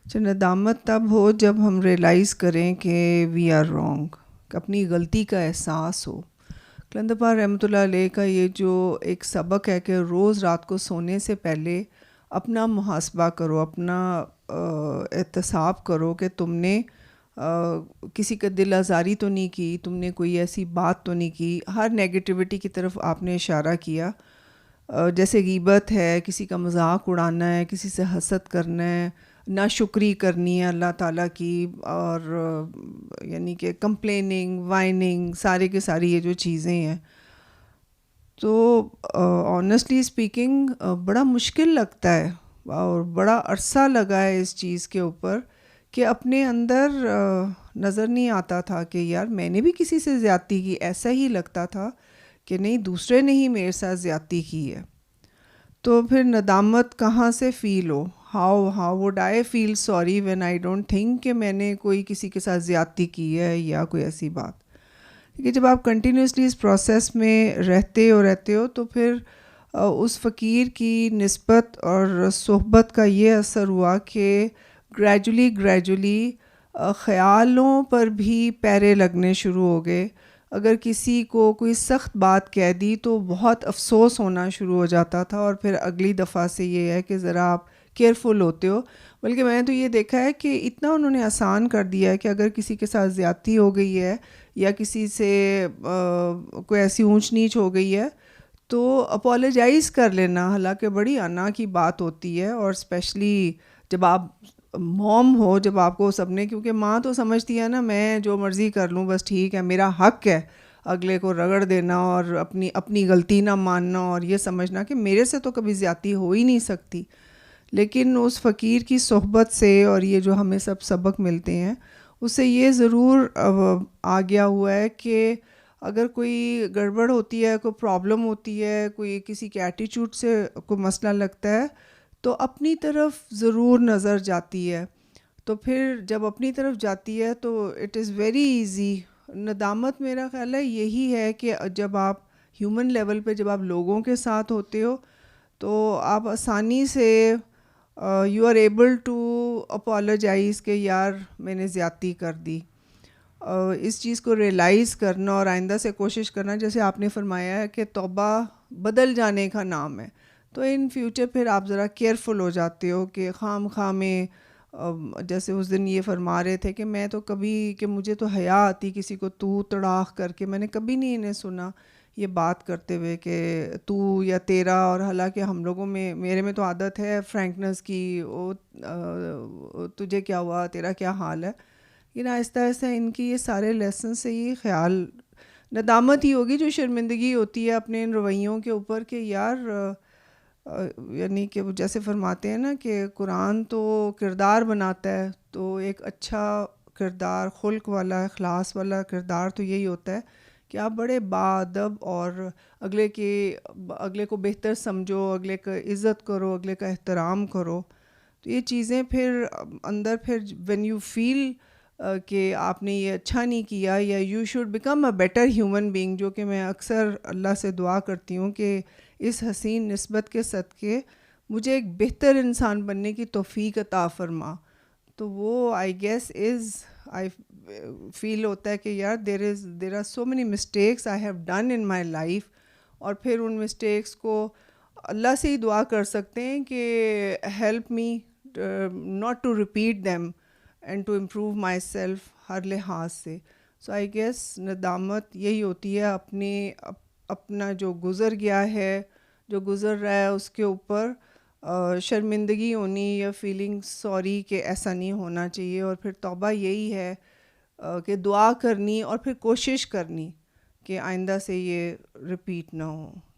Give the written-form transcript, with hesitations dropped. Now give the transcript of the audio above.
اچھا، ندامت تب ہو جب ہم ریئلائز کریں کہ وی آر رونگ، کہ اپنی غلطی کا احساس ہو۔ کلندر پال رحمۃ اللہ علیہ کا یہ جو ایک سبق ہے کہ روز رات کو سونے سے پہلے اپنا محاسبہ کرو، اپنا احتساب کرو کہ تم نے کسی کا دل آزاری تو نہیں کی، تم نے کوئی ایسی بات تو نہیں کی، ہر نیگیٹیوٹی کی طرف آپ نے اشارہ کیا، جیسے غیبت ہے، کسی کا مذاق اڑانا ہے، کسی سے حسد کرنا ہے، ناشکری کرنی ہے اللہ تعالیٰ کی، اور یعنی کہ کمپلیننگ، وائننگ، سارے کے ساری یہ جو چیزیں ہیں، تو آنیسٹلی اسپیکنگ بڑا مشکل لگتا ہے اور بڑا عرصہ لگا ہے اس چیز کے اوپر کہ اپنے اندر نظر نہیں آتا تھا کہ یار میں نے بھی کسی سے زیادتی کی، ایسا ہی لگتا تھا کہ نہیں دوسرے نے ہی میرے ساتھ زیادتی کی ہے۔ تو پھر ندامت کہاں سے فیل ہو؟ How would I feel sorry when I don't think کہ میں نے کوئی کسی کے ساتھ زیادتی کی ہے یا کوئی ایسی بات۔ کیونکہ جب آپ کنٹینیوسلی اس پروسیس میں رہتے ہو تو پھر اس فقیر کی نسبت اور صحبت کا یہ اثر ہوا کہ گریجولی خیالوں پر بھی پیرے لگنے شروع ہو گئے۔ اگر کسی کو کوئی سخت بات کہہ دی تو بہت افسوس ہونا شروع ہو جاتا تھا، اور پھر اگلی دفعہ سے یہ ہے کہ ذرا آپ کیئرفل ہوتے ہو۔ بلکہ میں نے تو یہ دیکھا ہے کہ اتنا انہوں نے آسان کر دیا ہے کہ اگر کسی کے ساتھ زیادتی ہو گئی ہے یا کسی سے کوئی ایسی اونچ نیچ ہو گئی ہے تو اپولوجائز کر لینا، حالانکہ بڑی انا کی بات ہوتی ہے، اور اسپیشلی جب آپ موم ہو، جب آپ کو سب نے، کیونکہ ماں تو سمجھتی ہے نا میں جو مرضی کر لوں بس ٹھیک ہے، میرا حق ہے اگلے کو رگڑ دینا اور اپنی غلطی نہ ماننا اور یہ سمجھنا کہ میرے سے تو کبھی زیادتی ہو ہی نہیں سکتی۔ لیکن اس فقیر کی صحبت سے اور یہ جو ہمیں سب سبق ملتے ہیں اس سے یہ ضرور آ گیا ہوا ہے کہ اگر کوئی گڑبڑ ہوتی ہے، کوئی پرابلم ہوتی ہے، کوئی کسی کے ایٹیچیوڈ سے کوئی مسئلہ لگتا ہے تو اپنی طرف ضرور نظر جاتی ہے۔ تو پھر جب اپنی طرف جاتی ہے تو اٹ از ویری ایزی۔ ندامت میرا خیال ہے یہی ہے کہ جب آپ ہیومن لیول پہ جب آپ لوگوں کے ساتھ ہوتے ہو تو آپ آسانی سے you are able to apologize کہ یار میں نے زیادتی کر دی۔ اس چیز کو ریئلائز کرنا اور آئندہ سے کوشش کرنا، جیسے آپ نے فرمایا ہے کہ توبہ بدل جانے کا نام ہے، تو ان فیوچر پھر آپ ذرا کیئرفل ہو جاتے ہو کہ خام میں جیسے اس دن یہ فرما رہے تھے کہ میں تو کبھی، کہ مجھے تو حیا آتی کسی کو تو تڑاخ کر کے، میں نے کبھی نہیں انہیں سنا یہ بات کرتے ہوئے کہ تو یا تیرا، اور حالانکہ ہم لوگوں میں، میرے میں تو عادت ہے فرینکنس کی، تجھے کیا ہوا، تیرا کیا حال ہے۔ لیکن آہستہ آہستہ ان کی یہ سارے لیسن سے یہ خیال، ندامت ہی ہوگی جو شرمندگی ہوتی ہے اپنے ان رویوں کے اوپر کہ یار یعنی کہ وہ جیسے فرماتے ہیں نا کہ قرآن تو کردار بناتا ہے، تو ایک اچھا کردار، خلق والا، اخلاص والا کردار تو یہی ہوتا ہے کہ آپ بڑے باادب اور اگلے کو بہتر سمجھو، اگلے کا عزت کرو، اگلے کا احترام کرو۔ تو یہ چیزیں پھر اندر، پھر وین یو فیل کہ آپ نے یہ اچھا نہیں کیا، یا you should become a better human being, جو کہ میں اکثر اللہ سے دعا کرتی ہوں کہ اس حسین نسبت کے صدقے مجھے ایک بہتر انسان بننے کی توفیق عطا فرما۔ تو وہ آئی گیس آئی فیل ہوتا ہے کہ یار there are so many mistakes I have done in my life, اور پھر ان مسٹیکس کو اللہ سے ہی دعا کر سکتے ہیں کہ help me not to repeat them and to improve myself ہر لحاظ سے۔ سو آئی گیس ندامت یہی ہوتی ہے اپنا جو گزر گیا ہے، جو گزر رہا ہے اس کے اوپر شرمندگی ہونی یا فیلنگ سوری کہ ایسا نہیں ہونا چاہیے، اور پھر توبہ یہی ہے کہ دعا کرنی اور پھر کوشش کرنی کہ آئندہ سے یہ رپیٹ نہ ہو۔